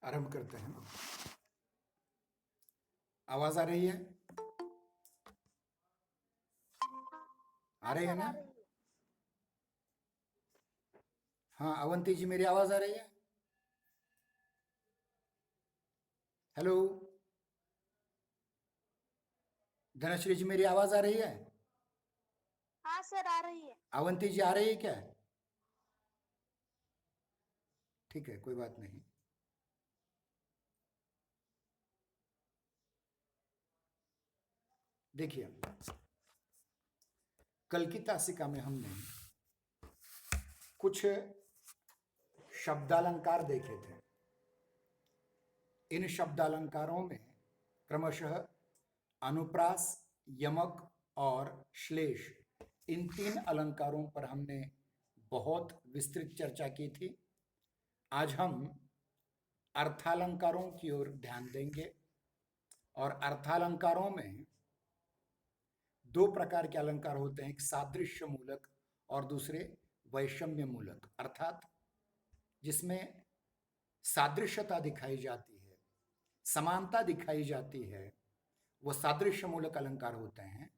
आरंभ करते हैं। आवाज आ रही है? आ रही है ना? हाँ अवंती जी, मेरी आवाज आ रही है? हेलो धनश्री जी, मेरी आवाज आ रही है? हाँ सर, आ रही है। अवंती जी आ रही है क्या? ठीक है, कोई बात नहीं। देखिए, कल की तासिका में हमने कुछ शब्दालंकार देखे थे। इन शब्दालंकारों में क्रमशः अनुप्रास, यमक और श्लेष, इन तीन अलंकारों पर हमने बहुत विस्तृत चर्चा की थी। आज हम अर्थालंकारों की ओर ध्यान देंगे और अर्थालंकारों में दो प्रकार के अलंकार होते हैं, एक सादृश्य मूलक और दूसरे वैषम्य मूलक, अर्थात जिसमें सादृश्यता दिखाई जाती है, समानता दिखाई जाती है, वो सादृश्य मूलक अलंकार होते हैं,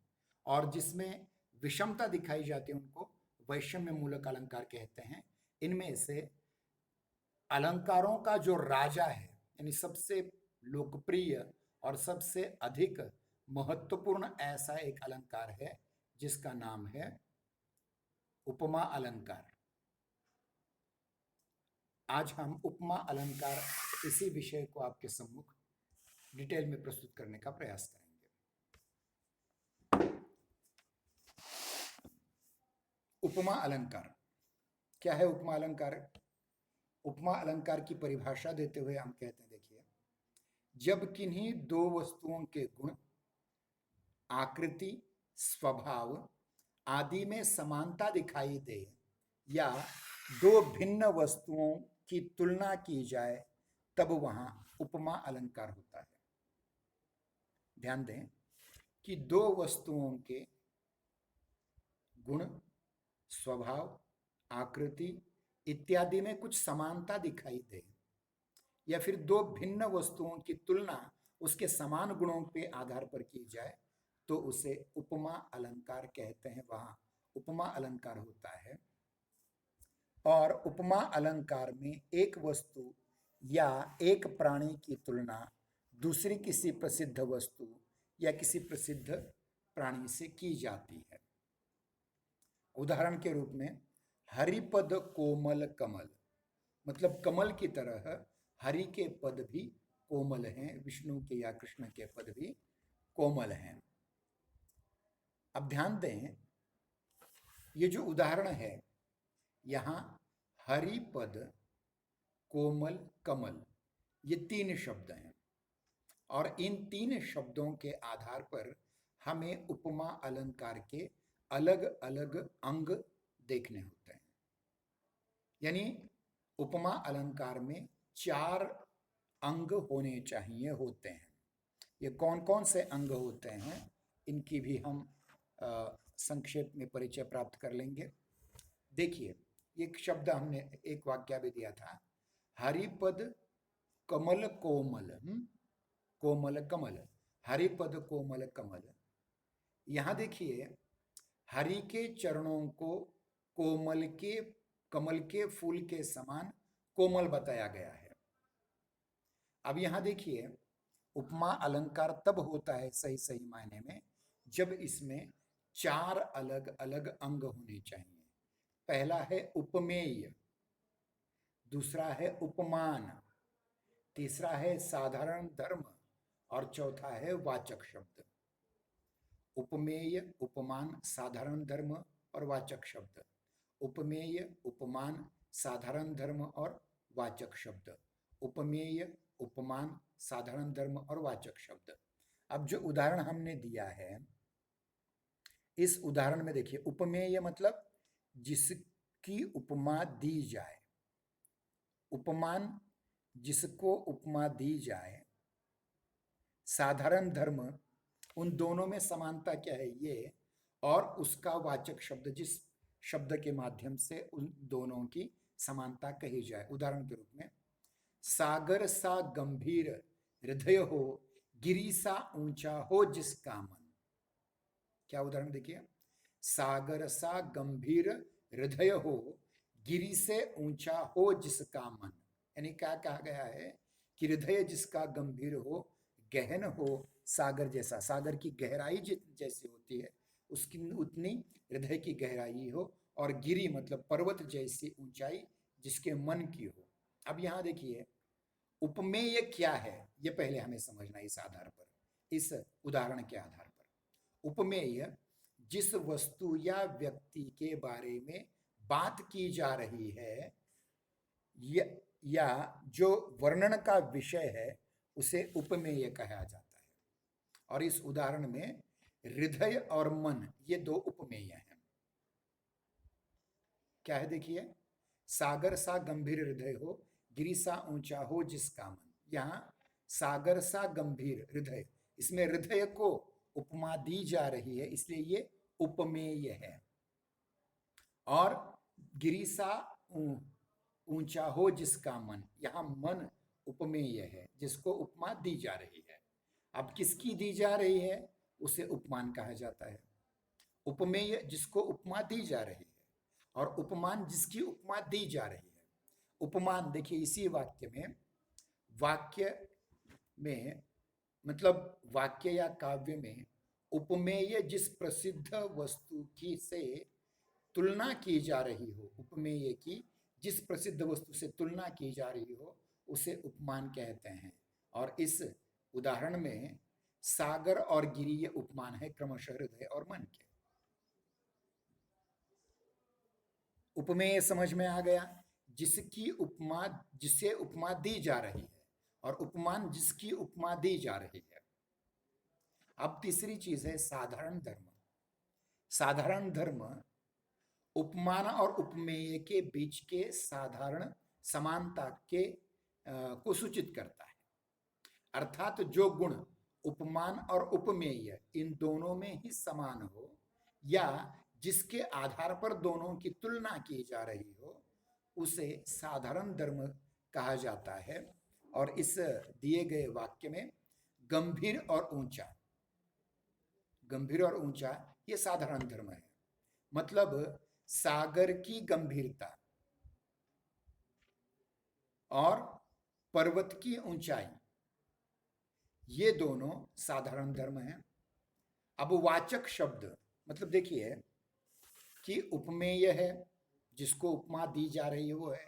और जिसमें विषमता दिखाई जाती है उनको वैषम्य मूलक अलंकार कहते हैं। इनमें से अलंकारों का जो राजा है, यानी सबसे लोकप्रिय और सबसे अधिक महत्वपूर्ण ऐसा एक अलंकार है जिसका नाम है उपमा अलंकार। आज हम उपमा अलंकार, इसी विषय को आपके सम्मुख डिटेल में प्रस्तुत करने का प्रयास करेंगे। उपमा अलंकार क्या है? उपमा अलंकार, उपमा अलंकार की परिभाषा देते हुए हम कहते हैं, देखिए, जब किन्हीं दो वस्तुओं के गुण, आकृति, स्वभाव आदि में समानता दिखाई दे या दो भिन्न वस्तुओं की तुलना की जाए तब वहां उपमा अलंकार होता है। ध्यान दें कि दो वस्तुओं के गुण, स्वभाव, आकृति इत्यादि में कुछ समानता दिखाई दे या फिर दो भिन्न वस्तुओं की तुलना उसके समान गुणों के आधार पर की जाए तो उसे उपमा अलंकार कहते हैं, वहां उपमा अलंकार होता है। और उपमा अलंकार में एक वस्तु या एक प्राणी की तुलना दूसरी किसी प्रसिद्ध वस्तु या किसी प्रसिद्ध प्राणी से की जाती है। उदाहरण के रूप में हरिपद कोमल कमल, मतलब कमल की तरह हरि के पद भी कोमल हैं, विष्णु के या कृष्ण के पद भी कोमल हैं। अब ध्यान दें, ये जो उदाहरण है यहां हरिपद, कोमल, कमल, ये तीन शब्द हैं और इन तीन शब्दों के आधार पर हमें उपमा अलंकार के अलग अलग अंग देखने होते हैं। यानी उपमा अलंकार में चार अंग होने चाहिए, होते हैं। ये कौन कौन से अंग होते हैं इनकी भी हम संक्षेप में परिचय प्राप्त कर लेंगे। देखिए, एक शब्द हमने एक वाक्य भी दिया था, हरिपद कमल कोमल, कोमल कमल, हरिपद कोमल कमल। यहां देखिए, हरि के चरणों को कोमल के, कमल के फूल के समान कोमल बताया गया है। अब यहां देखिए, उपमा अलंकार तब होता है सही सही मायने में जब इसमें चार अलग अलग अंग होने चाहिए। पहला है उपमेय, दूसरा है उपमान, तीसरा है साधारण धर्म और चौथा है वाचक शब्द। उपमेय, उपमान, साधारण धर्म और वाचक शब्द। उपमेय, उपमान, साधारण धर्म और वाचक शब्द। उपमेय, उपमान, साधारण धर्म और वाचक शब्द। अब जो उदाहरण हमने दिया है, इस उदाहरण में देखिए, उपमेय मतलब जिसकी उपमा दी जाए, उपमान जिसको उपमा दी जाए, साधारण धर्म उन दोनों में समानता क्या है ये, और उसका वाचक शब्द जिस शब्द के माध्यम से उन दोनों की समानता कही जाए। उदाहरण के रूप में सागर सा गंभीर हृदय हो, गिरी सा ऊंचा हो जिसका मन। क्या उदाहरण देखिए, सागर सा गंभीर हृदय हो, गिरी से ऊंचा हो जिसका मन। यानी क्या कहा गया है कि हृदय जिसका गंभीर हो, गहन हो, सागर जैसा, सागर की गहराई जैसी होती है उसकी उतनी हृदय की गहराई हो, और गिरी मतलब पर्वत जैसी ऊंचाई जिसके मन की हो। अब यहां देखिए उपमेय क्या है, ये पहले हमें समझना इस आधार पर, इस उदाहरण के आधार पर। उपमेय जिस वस्तु या व्यक्ति के बारे में बात की जा रही है या जो वर्णन का विषय है उसे उपमेय कहा जाता है। और इस उदाहरण में हृदय और मन ये दो उपमेय हैं। क्या है देखिए, सागर सा गंभीर हृदय हो, गिरी सा ऊंचा हो जिसका मन। यहां सागर सा गंभीर हृदय, इसमें हृदय को उपमा दी जा रही है, इसलिए ये उपमेय है। और गिरी सा ऊंचा हो जिसका मन, यहां मन उपमेय है जिसको उपमा दी जा रही है। अब किसकी दी जा रही है उसे उपमान कहा जाता है। उपमेय जिसको उपमा दी जा रही है और उपमान जिसकी उपमा दी जा रही है। उपमान देखिए इसी वाक्य में मतलब वाक्य या काव्य में उपमेय जिस प्रसिद्ध वस्तु की से तुलना की जा रही हो, उपमेय की जिस प्रसिद्ध वस्तु से तुलना की जा रही हो उसे उपमान कहते हैं। और इस उदाहरण में सागर और गिरी ये उपमान है क्रमशः हृदय और मन के। उपमेय समझ में आ गया, जिसकी उपमा जिसे उपमा दी जा रही है, और उपमान जिसकी उपमा दी जा रही है। अब तीसरी चीज है साधारण धर्म। साधारण धर्म उपमान और उपमेय के बीच के साधारण समानता के को सूचित करता है। अर्थात जो गुण उपमान और उपमेय इन दोनों में ही समान हो, या जिसके आधार पर दोनों की तुलना की जा रही हो, उसे साधारण धर्म कहा जाता है। और इस दिए गए वाक्य में गंभीर और ऊंचा, गंभीर और ऊंचा ये साधारण धर्म है। मतलब सागर की गंभीरता और पर्वत की ऊंचाई ये दोनों साधारण धर्म हैं। अब वाचक शब्द मतलब देखिए कि उपमेय है जिसको उपमा दी जा रही है वो है,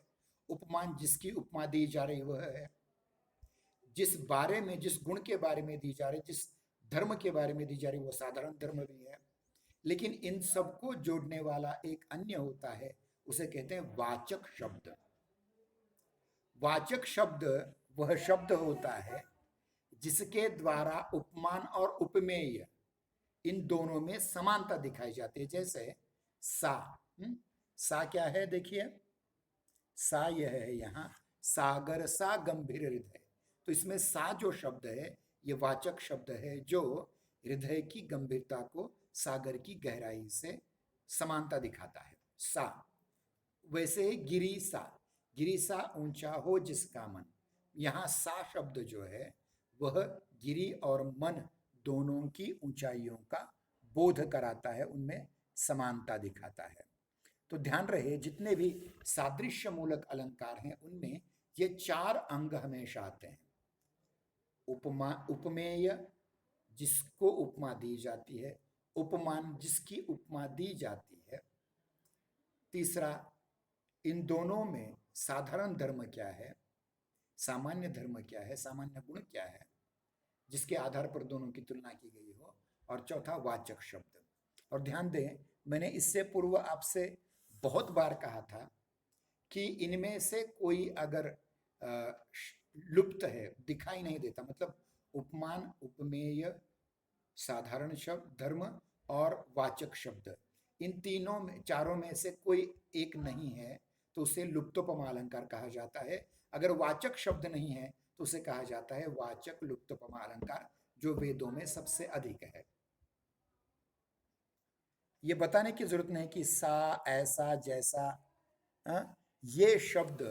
उपमान जिसकी उपमा दी जा रही वो है, जिस बारे में जिस गुण के बारे में दी जा रही, जिस धर्म के बारे में दी जा रही वो साधारण धर्म भी है। लेकिन इन सबको जोड़ने वाला एक अन्य होता है, उसे कहते हैं वाचक शब्द। वाचक शब्द वह शब्द होता है जिसके द्वारा उपमान और उपमेय इन दोनों में समानता दिखाई जाती है। जैसे सा, सा क्या है देखिए, सा यह है यहाँ सागर सा गंभीर हृदय। तो इसमें सा जो शब्द है ये वाचक शब्द है जो हृदय की गंभीरता को सागर की गहराई से समानता दिखाता है, सा। वैसे ही गिरी सा ऊंचा हो जिसका मन, यहाँ सा शब्द जो है वह गिरी और मन दोनों की ऊंचाइयों का बोध कराता है, उनमें समानता दिखाता है। तो ध्यान रहे जितने भी सादृश्य मूलक अलंकार हैं उनमें ये चार अंग हमेशा आते हैं। उपमा, उपमेय जिसको उपमा दी जाती है, उपमान जिसकी उपमा दी जाती है, तीसरा इन दोनों में साधारण धर्म क्या है, सामान्य धर्म क्या है, सामान्य गुण क्या है जिसके आधार पर दोनों की तुलना की गई हो, और चौथा वाचक शब्द। और ध्यान दें मैंने इससे पूर्व आपसे बहुत बार कहा था कि इनमें से कोई अगर लुप्त है, दिखाई नहीं देता, मतलब उपमान, उपमेय, साधारण शब्द धर्म और वाचक शब्द, इन तीनों में चारों में से कोई एक नहीं है तो उसे लुप्तोपमा अलंकार कहा जाता है। अगर वाचक शब्द नहीं है तो उसे कहा जाता है वाचक लुप्तोपमा अलंकार, जो वेदों में सबसे अधिक है। ये बताने की जरूरत नहीं कि सा, ऐसा, जैसा, ये शब्द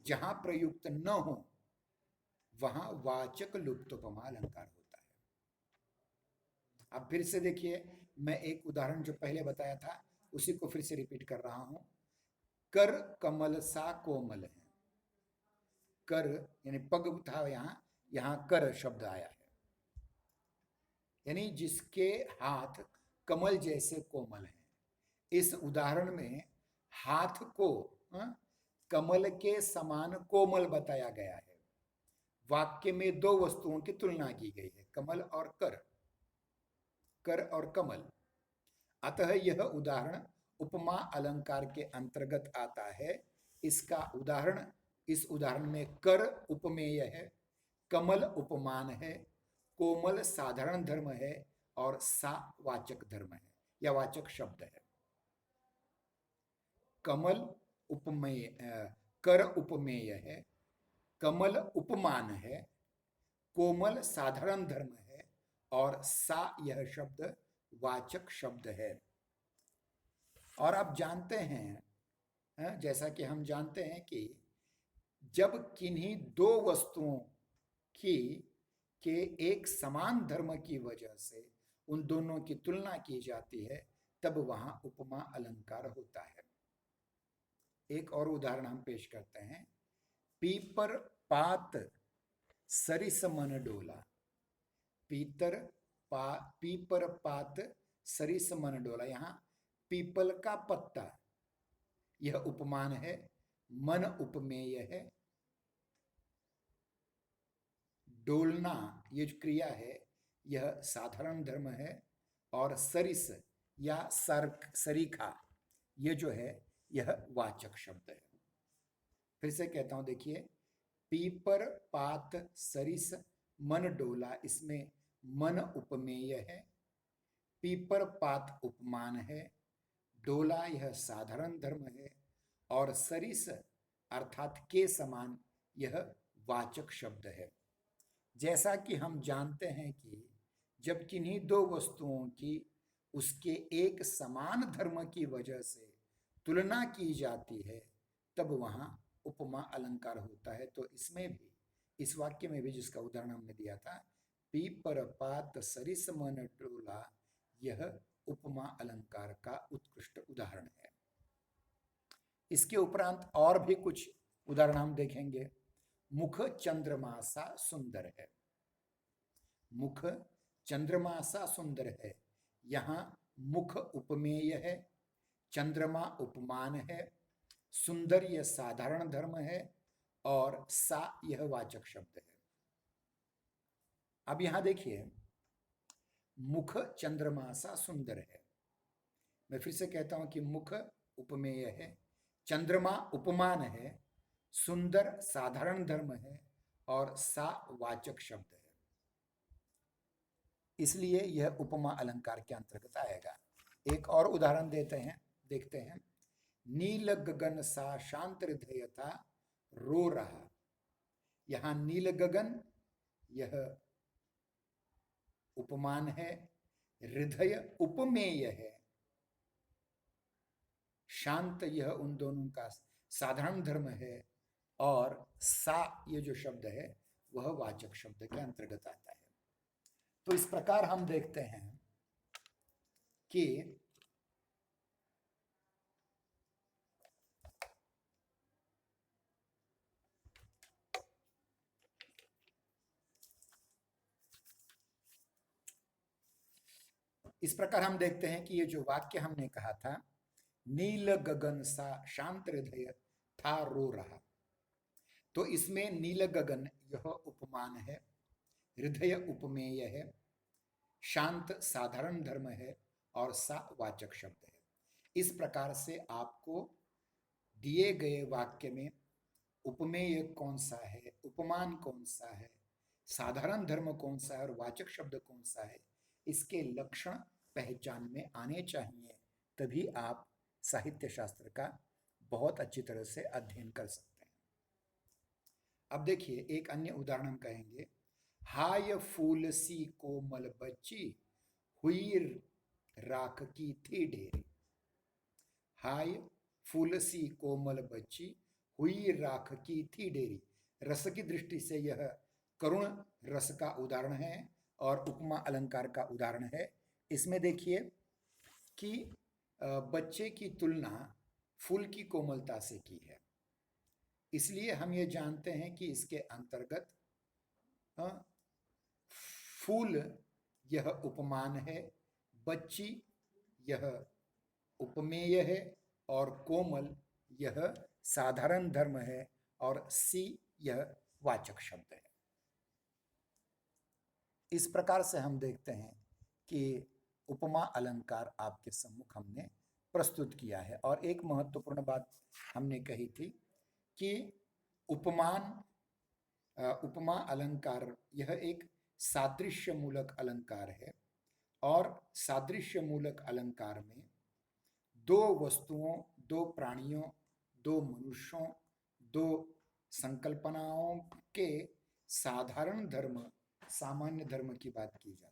जहां प्रयुक्त न हो वहां वाचक लुप्तोपमा अलंकार होता है। अब फिर से देखिए, मैं एक उदाहरण जो पहले बताया था उसी को फिर से रिपीट कर रहा हूं। कर कमल सा कोमल है। कर यानी पग था, यहां कर शब्द आया है, यानी जिसके हाथ कमल जैसे कोमल हैं। इस उदाहरण में हाथ को कमल के समान कोमल बताया गया है। वाक्य में दो वस्तुओं की तुलना की गई है, कमल और कर, कर और कमल। अतः यह उदाहरण उपमा अलंकार के अंतर्गत आता है। इसका उदाहरण, इस उदाहरण में कर उपमेय है, कमल उपमान है, कोमल साधारण धर्म है और सा वाचक धर्म है या वाचक शब्द है। कमल उपमेय, कर उपमेय है, कमल उपमान है, कोमल साधारण धर्म है और सा यह शब्द वाचक शब्द है। और आप जानते हैं, जैसा कि हम जानते हैं कि जब किन्हीं दो वस्तुओं की के एक समान धर्म की वजह से उन दोनों की तुलना की जाती है तब वहां उपमा अलंकार होता है। एक और उदाहरण हम पेश करते हैं। पीपर पात सरिस मन डोला। पीपर पात सरिस मन डोला, यहां पीपल का पत्ता यह उपमान है, मन उपमेय है, डोलना ये जो क्रिया है यह साधारण धर्म है और सरिस या सरीखा ये जो है यह वाचक शब्द है। फिर से कहता हूं, देखिए, पीपर पात सरिस मन डोला, इसमें मन उपमेय है, पीपर पात उपमान है, डोला यह साधारण धर्म है और सरिस अर्थात के समान यह वाचक शब्द है। जैसा कि हम जानते हैं कि जब किन्हीं दो वस्तुओं की उसके एक समान धर्म की वजह से तुलना की जाती है तब वहां उपमा अलंकार होता है। तो इसमें भी, इस वाक्य में भी जिसका उदाहरण हमने दिया था, पीपर पात सरिस मन डोला, यह उपमा अलंकार का उत्कृष्ट उदाहरण है। इसके उपरांत और भी कुछ उदाहरण हम देखेंगे। मुख चंद्रमा सा सुंदर है। मुख चंद्रमा सा सुंदर है, यहां मुख उपमेय है, चंद्रमा उपमान है, सुंदर यह साधारण धर्म है और सा यह वाचक शब्द है। अब यहां देखिए, मुख चंद्रमा सा सुंदर है। मैं फिर से कहता हूं कि मुख उपमेय है, चंद्रमा उपमान है, सुंदर साधारण धर्म है और सा वाचक शब्द है। इसलिए यह उपमा अलंकार के अंतर्गत आएगा। एक और उदाहरण देखते हैं। नील गगन सा शांत हृदय था रो रहा। यहां नील गगन यह उपमान है, हृदय उपमेय है, शांत यह उन दोनों का साधारण धर्म है और सा ये जो शब्द है वह वाचक शब्द के अंतर्गत आता है। तो इस प्रकार हम देखते हैं कि ये जो वाक्य हमने कहा था, नील गगन सा शांत हृदय था रो रहा, तो इसमें नील गगन यह उपमान है, हृदय उपमेय है, शांत साधारण धर्म है और सा वाचक शब्द है। इस प्रकार से आपको दिए गए वाक्य में उपमेय कौन सा है, उपमान कौन सा है, साधारण धर्म कौन सा है और वाचक शब्द कौन सा है, इसके लक्षण पहचान में आने चाहिए, तभी आप साहित्य शास्त्र का बहुत अच्छी तरह से अध्ययन कर सकते हैं। अब देखिए, एक अन्य उदाहरण हम कहेंगे। हाय फूल सी कोमल बच्ची हुई राख की थी ढेरी। हाय फूल सी कोमल बच्ची हुई राख की थी डेरी। रस की दृष्टि से यह करुण रस का उदाहरण है और उपमा अलंकार का उदाहरण है। इसमें देखिए कि बच्चे की तुलना फूल की कोमलता से की है, इसलिए हम ये जानते हैं कि इसके अंतर्गत फूल यह उपमान है, बच्ची यह उपमेय है और कोमल यह साधारण धर्म है और सी यह वाचक शब्द है। इस प्रकार से हम देखते हैं कि उपमा अलंकार आपके सम्मुख हमने प्रस्तुत किया है। और एक महत्वपूर्ण बात हमने कही थी कि उपमा अलंकार यह एक सादृश्य मूलक अलंकार है और सादृश्य मूलक अलंकार में दो वस्तुओं, दो प्राणियों, दो मनुष्यों, दो संकल्पनाओं के साधारण धर्म, सामान्य धर्म की बात की जाती है।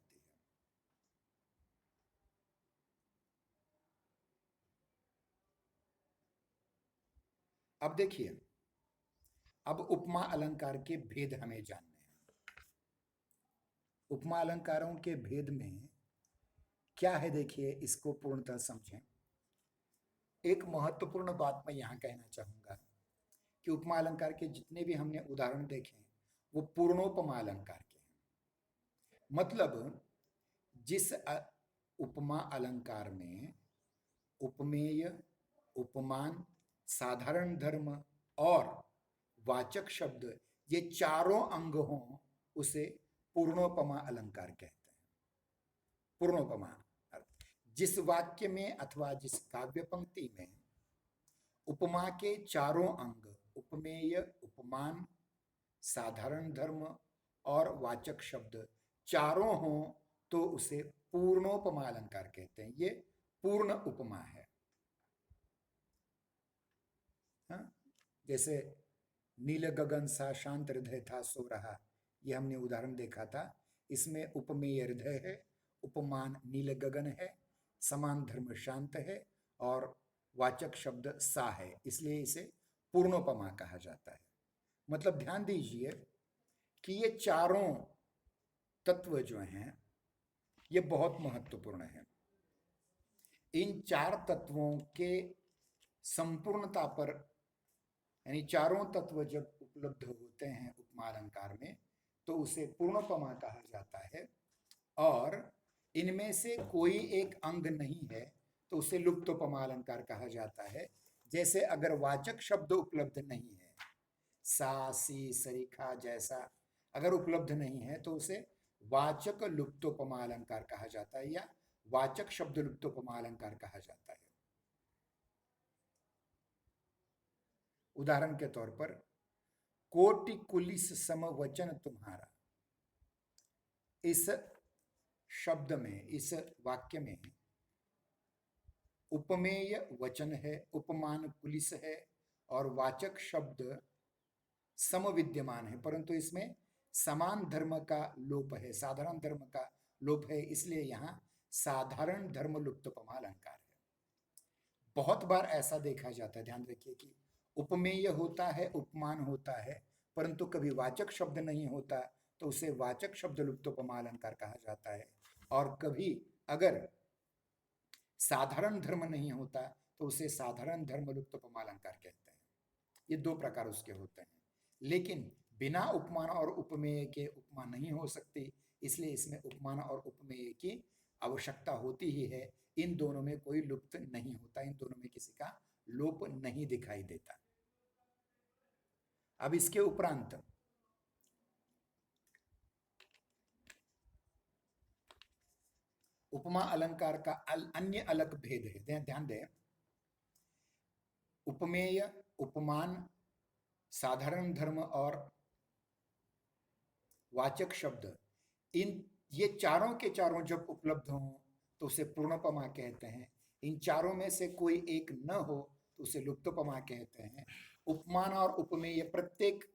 अब देखिए, अब उपमा अलंकार के भेद हमें जानने हैं। उपमा अलंकारों के भेद में क्या है, देखिए इसको पूर्णतः समझें। एक महत्वपूर्ण बात मैं यहां कहना चाहूंगा कि उपमा अलंकार के जितने भी हमने उदाहरण देखे वो पूर्णोपमा अलंकार के हैं। मतलब जिस उपमा अलंकार में उपमेय, उपमान, साधारण धर्म और वाचक शब्द ये चारों अंग हों उसे पूर्णोपमा अलंकार कहते हैं। पूर्णोपमा जिस वाक्य में अथवा जिस काव्य पंक्ति में उपमा के चारों अंग उपमेय, उपमान, साधारण धर्म और वाचक शब्द चारों हों तो उसे पूर्णोपमा अलंकार कहते हैं। ये पूर्ण उपमा है। जैसे नील गगन सा शांत हृदय था सो रहा, ये हमने उदाहरण देखा था। इसमें उपमेय हृदय है, उपमान नील गगन है, समान धर्म शांत है और वाचक शब्द सा है, इसलिए इसे पूर्णोपमा कहा जाता है। मतलब ध्यान दीजिए कि ये चारों तत्व जो हैं ये बहुत महत्वपूर्ण हैं। इन चार तत्वों के संपूर्णता पर, यानी चारों तत्व जब उपलब्ध होते हैं उपमा अलंकार में तो उसे पूर्णोपमा कहा जाता है। और इनमें से कोई एक अंग नहीं है तो उसे लुप्तोपमा अलंकार कहा जाता है। जैसे अगर वाचक शब्द उपलब्ध नहीं है, सा, सी, सरीखा जैसा अगर उपलब्ध नहीं है तो उसे वाचक लुप्तोपमा अलंकार कहा जाता है या वाचक शब्द लुप्तोपमा अलंकार कहा जाता है। उदाहरण के तौर पर कोटि कुलिस सम वचन तुम्हारा, इस शब्द में, इस वाक्य में उपमेय वचन है, उपमान कुलिस है और वाचक शब्द सम विद्यमान है, परंतु इसमें समान धर्म का लोप है, साधारण धर्म का लोप है, इसलिए यहां साधारण धर्म लुप्तोपमा अलंकार है। बहुत बार ऐसा देखा जाता है, ध्यान रखिए कि उपमेय होता है, उपमान होता है, परंतु कभी वाचक शब्द नहीं होता तो उसे वाचक शब्द लुप्तोपमा अलंकार कहा जाता है। और कभी अगर साधारण धर्म नहीं होता तो उसे साधारण धर्म लुप्तोपमा अलंकार कहते हैं। ये दो प्रकार उसके होते हैं। लेकिन बिना उपमान और उपमेय के उपमा नहीं हो सकती, इसलिए इसमें उपमान और उपमेय की आवश्यकता होती ही है। इन दोनों में कोई लुप्त नहीं होता, इन दोनों में किसी का लोप नहीं दिखाई देता। अब इसके उपरांत उपमा अलंकार का अन्य अलग भेद है, ध्यान दें। उपमेय, उपमान, साधारण धर्म और वाचक शब्द, इन ये चारों के चारों जब उपलब्ध हों तो उसे पूर्णोपमा कहते हैं। इन चारों में से कोई एक न हो तो उसे लुप्तोपमा कहते हैं। उपमान और उपमेय प्रत्येक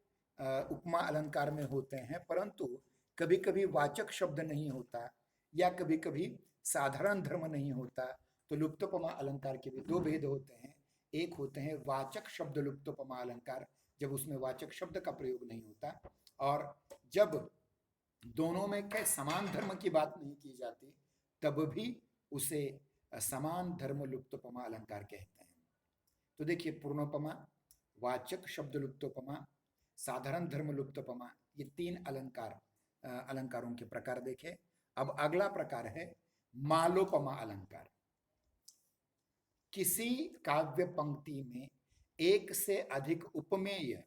उपमा अलंकार में होते हैं, परंतु कभी कभी वाचक शब्द नहीं होता या कभी कभी साधारण धर्म नहीं होता, तो लुप्तोपमा अलंकार के भी दो भेद होते हैं। एक होते हैं वाचक शब्द लुप्तोपमा अलंकार, जब उसमें वाचक शब्द का प्रयोग नहीं होता, और जब दोनों में के समान धर्म की बात नहीं की जाती तब भी उसे समान धर्म लुप्तोपमा अलंकार कहते हैं। तो देखिए, पूर्णोपमा, वाचक शब्द लुप्तोपमा, साधारण धर्म लुप्तोपमा, ये तीन अलंकारों के प्रकार देखे। अब अगला प्रकार है मालोपमा अलंकार। किसी काव्य पंक्ति में एक से अधिक उपमेय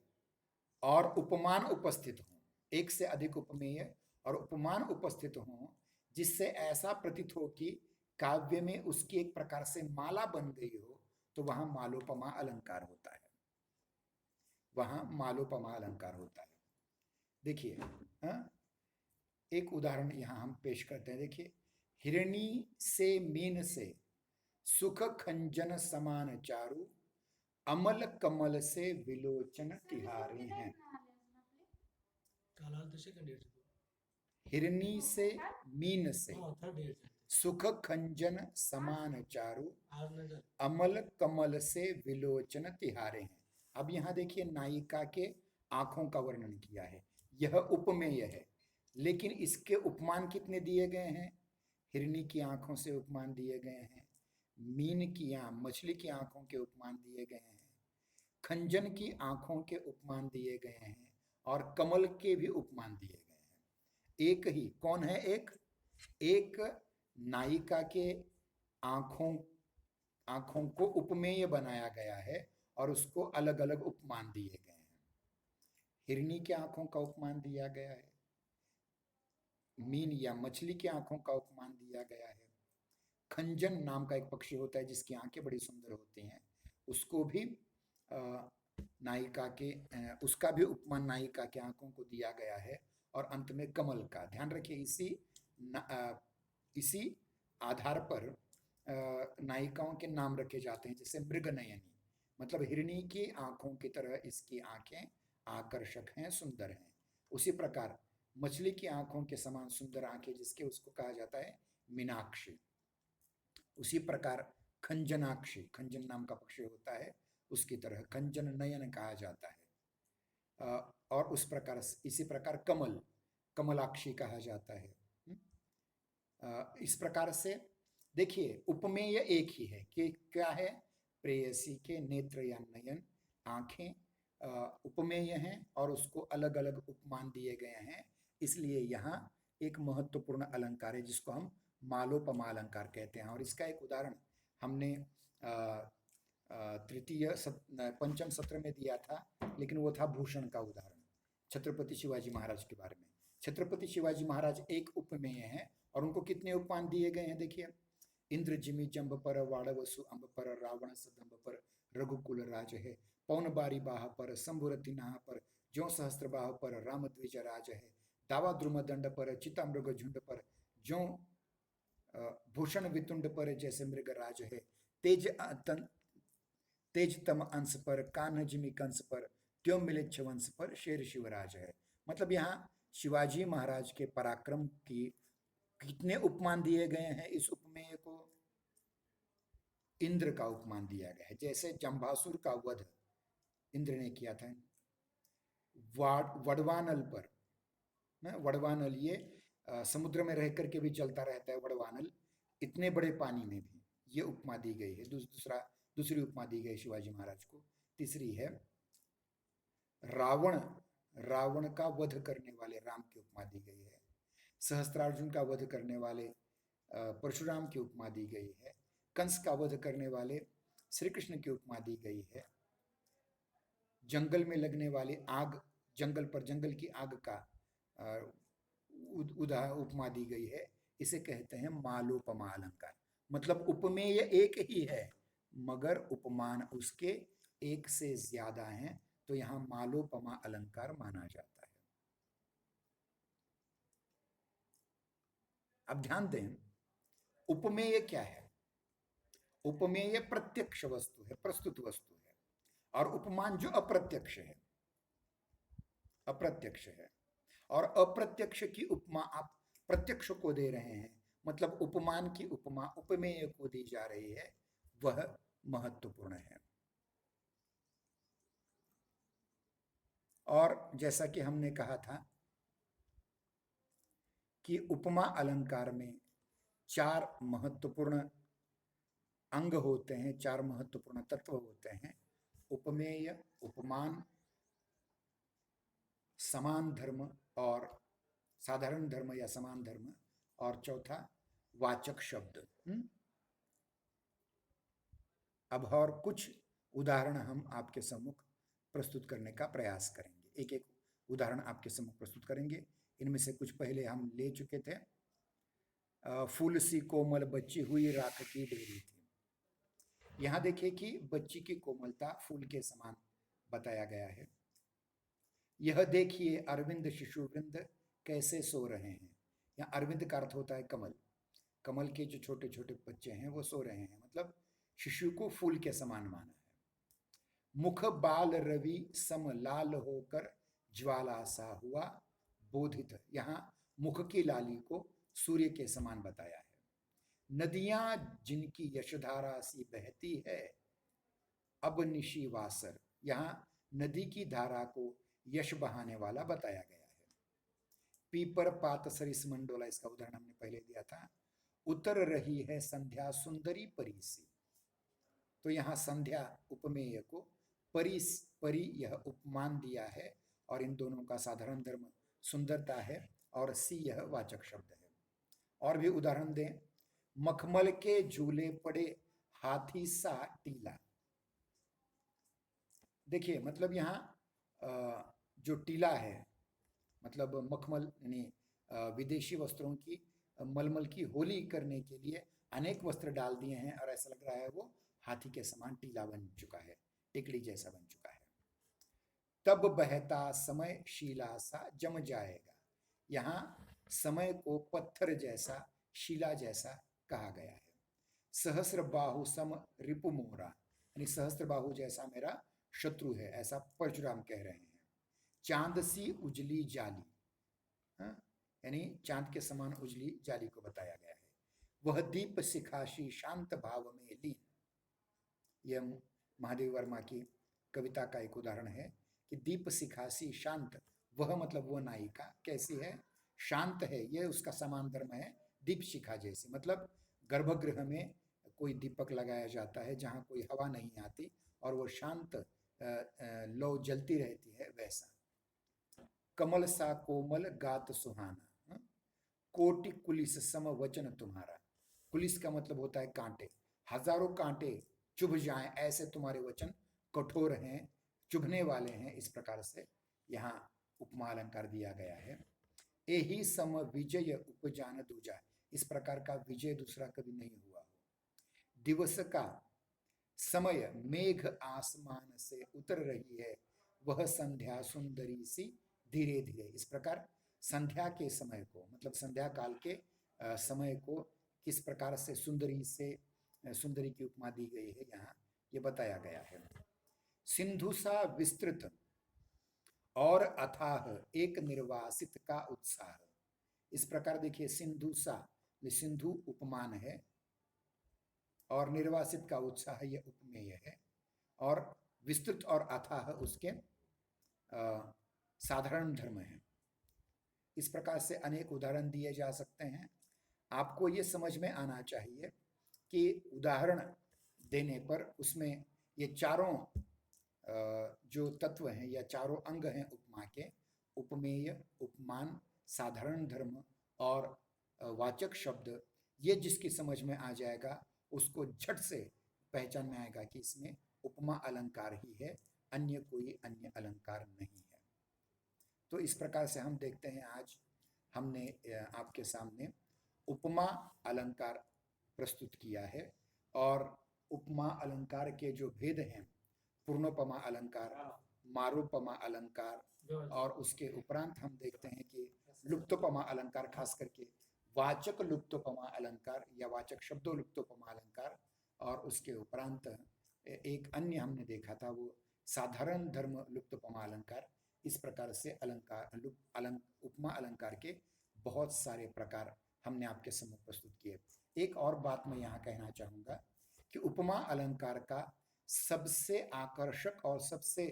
और उपमान उपस्थित हो, एक से अधिक उपमेय और उपमान उपस्थित हो, जिससे ऐसा प्रतीत हो कि काव्य में उसकी एक प्रकार से माला बन गई हो, तो वहां मालोपमा अलंकार होता है, वहां मालोपमा अलंकार होता है। देखिए, एक उदाहरण यहां हम पेश करते हैं। देखिए, हिरणी से मीन से सुख खंजन समान चारु, अमल कमल से विलोचन तिहारे हैं। हिरणी से मीन से सुख खंजन समान चारु, अमल कमल से विलोचन तिहारे हैं। अब यहां देखिए, नायिका के आंखों का वर्णन किया है, यह उपमेय है, लेकिन इसके उपमान कितने दिए गए हैं? हिरणी की आंखों से उपमान दिए गए हैं, मीन की मछली की आंखों के उपमान दिए गए हैं, खंजन की आंखों के उपमान दिए गए हैं, और कमल के भी उपमान दिए गए हैं। एक ही कौन है? एक नायिका के आंखों को उपमेय बनाया गया है और उसको अलग अलग उपमान दिए गए हैं। हिरणी की आंखों का उपमान दिया गया है, मीन या मछली की आंखों का उपमान दिया गया है, खंजन नाम का एक पक्षी होता है जिसकी आंखें बड़ी सुंदर होती हैं, उसको भी नायिका के उसका भी उपमान नायिका के आंखों को दिया गया है, और अंत में कमल का। ध्यान रखिए, इसी आधार पर नायिकाओं के नाम रखे जाते हैं, जैसे मृगनयनी, मतलब हिरणी की आंखों की तरह इसकी आंखें आकर्षक हैं, सुंदर हैं। उसी प्रकार मछली की आंखों के समान सुंदर आंखें जिसके, उसको कहा जाता है मीनाक्षी। उसी प्रकार खंजनाक्षी, खंजन नाम का पक्षी होता है, उसकी तरह खंजन नयन कहा जाता है। और उस प्रकार इसी प्रकार कमलाक्षी कहा जाता है। इस प्रकार से देखिए, उपमेय एक ही है कि क्या है? प्रेयसी के नेत्र या नयन, आंखें उपमेय हैं और उसको अलग अलग उपमान दिए गए हैं, इसलिए यहाँ एक महत्वपूर्ण अलंकार है जिसको हम मालोपमा अलंकार कहते हैं। और इसका एक उदाहरण हमने पंचम सत्र में दिया था, लेकिन वो था भूषण का उदाहरण, छत्रपति शिवाजी महाराज के बारे में। छत्रपति शिवाजी महाराज एक उपमेय हैं और उनको कितने उपमान दिए गए हैं? देखिए, इंद्र जिमि जंब पर, वाड़वसु अंब पर, रावण सदंब पर, रघुकुल राज है, पौन बारी बाह पर, शंभुरति नाह पर, ज्यों सहस्त्र बाह पर, राम द्विज राज है, दावा द्रुम दंड पर, चिता मृग झुंड पर, ज्यों भूषण वितुंड पर, जैसे मृग राज है, तेज तम अंश पर, कान्ह जिमि कंस पर, त्यों मिलिच्छ वंश पर, शेर शिवराज है। मतलब यहाँ शिवाजी महाराज के पराक्रम की कितने उपमान दिए गए हैं? इस उपमेय को इंद्र का उपमान दिया गया है, जैसे जंभासुर का वध इंद्र ने किया था। वडवानल पर, वडवानल ये समुद्र में रह करके भी चलता रहता है, वडवानल, इतने बड़े पानी में भी, ये उपमा दी गई है। दूसरी उपमा दी गई शिवाजी महाराज को। तीसरी है रावण का वध करने वाले राम की उपमा दी गई है। सहस्त्रार्जुन का वध करने वाले परशुराम की उपमा दी गई है। कंस का वध करने वाले श्री कृष्ण की उपमा दी गई है। जंगल में लगने वाली आग, जंगल की आग का उपमा दी गई है। इसे कहते हैं मालोपमा अलंकार। मतलब उपमेय एक ही है मगर उपमान उसके एक से ज्यादा हैं, तो यहां मालोपमा अलंकार माना जाता है। अब ध्यान दें, उपमेय क्या है? उपमेय प्रत्यक्ष वस्तु है, प्रस्तुत वस्तु है, और उपमान जो अप्रत्यक्ष है, और अप्रत्यक्ष की उपमा आप प्रत्यक्ष को दे रहे हैं, मतलब उपमान की उपमा उपमेय को दी जा रही है, वह महत्वपूर्ण है। और जैसा कि हमने कहा था कि उपमा अलंकार में 4 महत्वपूर्ण अंग होते हैं, 4 महत्वपूर्ण तत्व होते हैं। उपमेय, उपमान, समान धर्म और साधारण धर्म या समान धर्म, और चौथा वाचक शब्द। अब और कुछ उदाहरण हम आपके सम्मुख प्रस्तुत करने का प्रयास करेंगे। एक एक उदाहरण आपके सम्मुख प्रस्तुत करेंगे। इनमें से कुछ पहले हम ले चुके थे। फूल सी कोमल बच्ची हुई राख की डेरी थी। यहाँ देखिए कि बच्ची की कोमलता फूल के समान बताया गया है। यह देखिए अरविंद शिशु वृंद कैसे सो रहे हैं। यहाँ अरविंद का अर्थ होता है कमल। कमल के जो छोटे छोटे बच्चे हैं वो सो रहे हैं, मतलब शिशु को फूल के समान माना है। मुख बाल रवि सम लाल होकर ज्वाला सा हुआ बोधित। यहाँ मुख की लाली को सूर्य के समान बताया है। नदियां जिनकी यशधारा सी बहती है अब निशी वासर। यहाँ नदी की धारा को यश बहाने वाला बताया गया है। पीपर पात सरिस मंडोला, इसका उदाहरण हमने पहले दिया था। उतर रही है संध्या सुंदरी परी सी। तो यहाँ संध्या उपमेय को परी यह उपमान दिया है, और इन दोनों का साधारण धर्म सुंदरता है, और सी यह वाचक शब्द है। और भी उदाहरण दें। मखमल के झूले पड़े हाथी सा टीला। देखिए मतलब यहाँ जो टीला है, मतलब मखमल यानी विदेशी वस्त्रों की मलमल की होली करने के लिए अनेक वस्त्र डाल दिए हैं, और ऐसा लग रहा है वो हाथी के समान टीला बन चुका है, टिकड़ी जैसा बन चुका है। तब बहता समय शीला सा जम जाएगा। यहाँ समय को पत्थर जैसा, शीला जैसा कहा गया है। सहस्र बाहु सम रिपु मोरा, यानी सहस्त्र बाहु जैसा मेरा शत्रु है, ऐसा परशुराम कह रहे हैं। चांद सी उजली जाली, यानी चांद के समान उजली जाली को बताया गया है। वह दीप शिखाशी शांत भाव में लीन। यह महादेव वर्मा की कविता का एक उदाहरण है कि दीप शिखासी शांत, वह मतलब वह नायिका कैसी है, शांत है। यह उसका समान धर्म है दीप शिखा जैसी, मतलब गर्भगृह में कोई दीपक लगाया जाता है जहाँ कोई हवा नहीं आती और वो शांत लौ जलती रहती है, वैसा। कमल सा कोमल गात सुहाना, कोटि कुलिस सम वचन तुम्हारा। कुलिस का मतलब होता है कांटे, हजारों कांटे चुभ जाएं ऐसे तुम्हारे वचन कठोर हैं, चुभने वाले हैं। इस प्रकार से यहाँ उपमा अलंकार दिया गया है। एही सम विजय उपजान दूजा, इस प्रकार का विजय दूसरा कभी नहीं हुआ हो। दिवस का समय मेघ आसमान से उतर रही है, वह संध्या सुंदरी सी धीरे धीरे। इस प्रकार संध्या के समय को, मतलब संध्या काल के समय को किस प्रकार से सुंदरी से, सुंदरी की उपमा दी गई है यहाँ, ये बताया गया है। सिंधु सा विस्तृत और अथाह एक निर्वासित का उत्साह। इस प्रकार देखिए सिंधु सा, सिंधु उपमान है, और निर्वासित का उत्साह यह उपमेय है, और विस्तृत और अथाह उसके साधारण धर्म है। इस प्रकार से अनेक उदाहरण दिए जा सकते हैं। आपको ये समझ में आना चाहिए कि उदाहरण देने पर उसमें ये चारों जो तत्व हैं या चारों अंग हैं उपमा के, उपमेय, उपमान, साधारण धर्म और वाचक शब्द, ये जिसकी समझ में आ जाएगा उसको झट से पहचान में आएगा कि इसमें उपमा अलंकार ही है, अन्य कोई अन्य अलंकार नहीं है। तो इस प्रकार से हम देखते हैं आज हमने आपके सामने उपमा अलंकार प्रस्तुत किया है, और उपमा अलंकार के जो भेद हैं, पूर्णोपमा अलंकार, मारोपमा अलंकार, और उसके उपरांत हम देखते हैं कि लुप्तोपमा अलंकार, खास करके वाचक लुप्तोपमा अलंकार या वाचक शब्दों लुप्तोपमा अलंकार, और उसके उपरांत एक अन्य हमने देखा था वो साधारण धर्म लुप्तोपमा अलंकार। इस प्रकार से उपमा अलंकार के बहुत सारे प्रकार हमने आपके सम्मुख प्रस्तुत किए। एक और बात मैं यहाँ कहना चाहूँगा कि उपमा अलंकार का सबसे आकर्षक और सबसे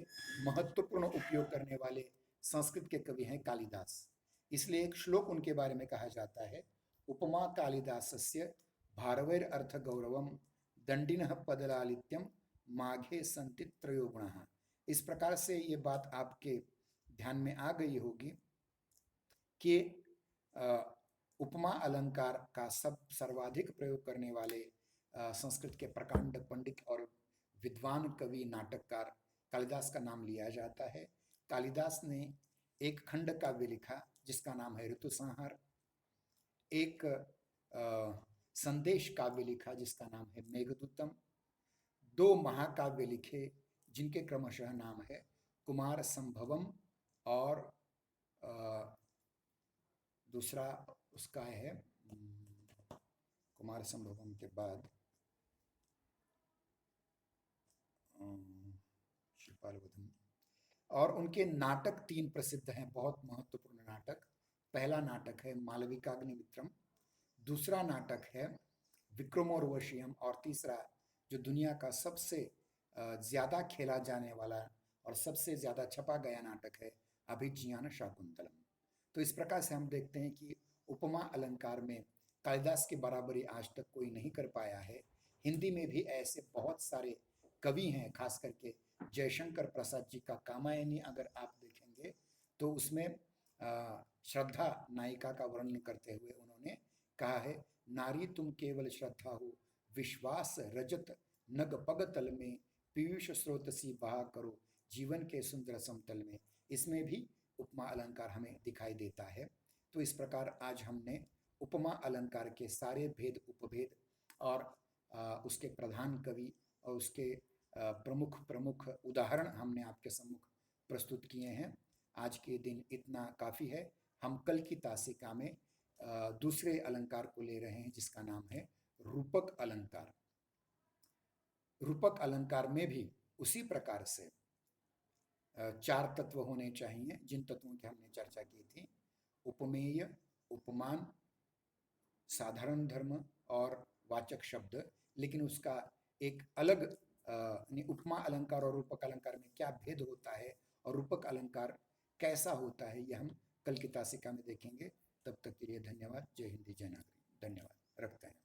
महत्वपूर्ण उपयोग करने वाले संस्कृत के कवि हैं कालिदास। इसलिए एक श्लोक उनके बारे में कहा जाता है, उपमा कालिदासस्य भारवैर अर्थ गौरवम दंडिनः पदलालित्यम माघे संति त्रयो गुणः। इस प्रकार से ये बात आपके ध्यान में आ गई होगी कि उपमा अलंकार का सर्वाधिक प्रयोग करने वाले संस्कृत के प्रकांड पंडित और विद्वान कवि नाटककार कालिदास का नाम लिया जाता है। कालिदास ने एक खंड काव्य लिखा जिसका नाम है ऋतुसंहार, एक संदेश काव्य लिखा जिसका नाम है मेघदूतम, दो महाकाव्य लिखे जिनके क्रमशः नाम है कुमार संभवम और दूसरा उसका है कुमार संभवम के बाद शिल्पालवधम। और उनके नाटक तीन प्रसिद्ध हैं, बहुत महत्वपूर्ण नाटक। पहला नाटक है मालविकाग्निमित्रम, दूसरा नाटक है विक्रमोर्वशीयम, और तीसरा जो दुनिया का सबसे ज्यादा खेला जाने वाला और सबसे ज्यादा छपा गया नाटक है अभिज्ञान शाकुंतलम। तो इस प्रकार से हम देखते हैं कि उपमा अलंकार में कालिदास की बराबरी आज तक कोई नहीं कर पाया है। हिंदी में भी ऐसे बहुत सारे कवि हैं, खास करके जयशंकर प्रसाद जी का कामायनी अगर आप देखेंगे तो उसमें श्रद्धा नायिका का वर्णन करते हुए उन्होंने कहा है, नारी तुम केवल श्रद्धा हो, विश्वास रजत नग पग तल में, पीयूष स्रोत सी बहा करो जीवन के सुंदर समतल में। इसमें भी उपमा अलंकार हमें दिखाई देता है। तो इस प्रकार आज हमने उपमा अलंकार के सारे भेद उपभेद और उसके प्रधान कवि और उसके प्रमुख उदाहरण हमने आपके सम्मुख प्रस्तुत किए हैं। आज के दिन इतना काफ़ी है। हम कल की तासिका में दूसरे अलंकार को ले रहे हैं जिसका नाम है रूपक अलंकार। रूपक अलंकार में भी उसी प्रकार से चार तत्व होने चाहिए जिन तत्वों की हमने चर्चा की थी, उपमेय, उपमान, साधारण धर्म और वाचक शब्द। लेकिन उसका एक अलग उपमा अलंकार और रूपक अलंकार में क्या भेद होता है और रूपक अलंकार कैसा होता है, यह हम कल की तासिका में देखेंगे। तब तक के लिए धन्यवाद। जय हिंद, जय नागरिक। धन्यवाद, रखते हैं।